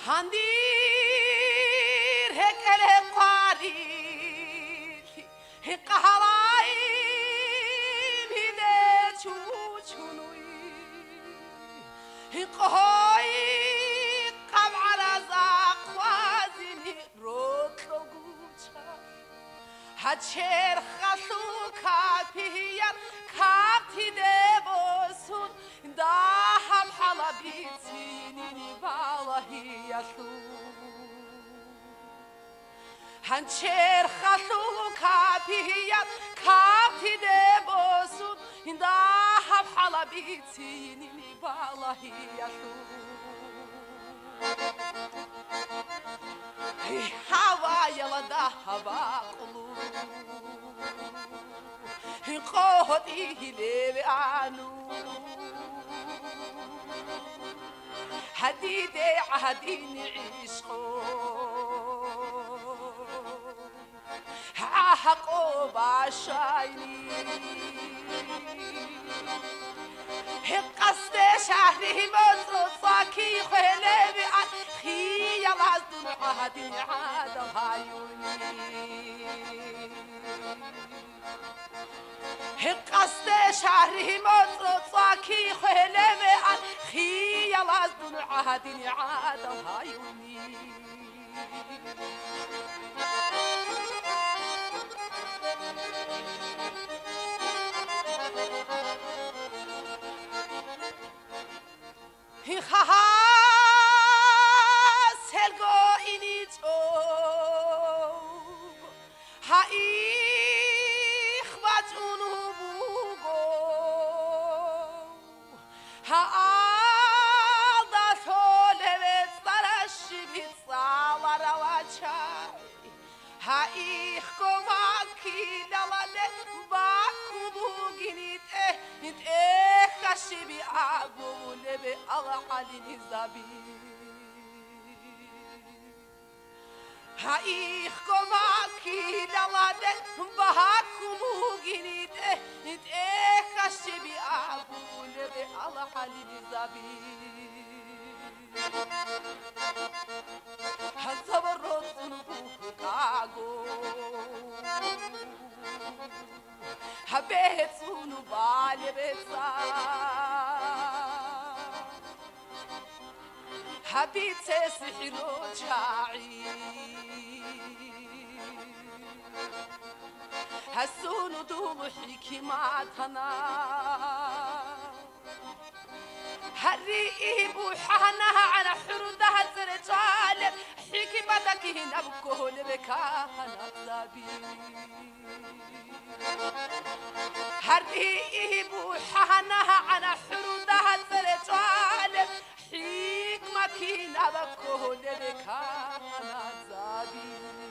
هندير هيك القاري قهراي بيدت وشنوي قهوي قبع رزاق وازني روت لوجوشا هتشير خلو كابيا كابتي دبوسون داهم حلبيتيني بالهي يسو هنشير خلو كابيا كابتي دبوسون داهم حلبيتيني بالهي يسو هوا يلدا هوا قلوب قهدي لي عنو حديدي عهدين عشقو حقو باشايني قصد شهري مصرصاكي خلبي عن خيال عزدن عهدين عاد هايوني قصد شهري مصرصاكي خلبي عن خيال عزدن عهدين عاد هايوني سلگو اینی تو هایخ بچونو بوگو هادا سولت سرشی بیساور وچای هایخ کمکی دلده باکو بوگینید خشبي أقول بأغعل نزابي هايخكم أكيد لادن بهاكم وجنيد خشبي أقول بأغعل نزابي هالصبر رسنبوك كاغو حبيت سونو بالي بيتسا حبيت سحرو جاعي هالسونو دوم حكماتنا هالريب وحنها على حردها الرجال حكمتك هنا بكل بكاهنا زابي هالريب وحنها على حردها الرجال حكمتك هنا بكل بكاهنا زابي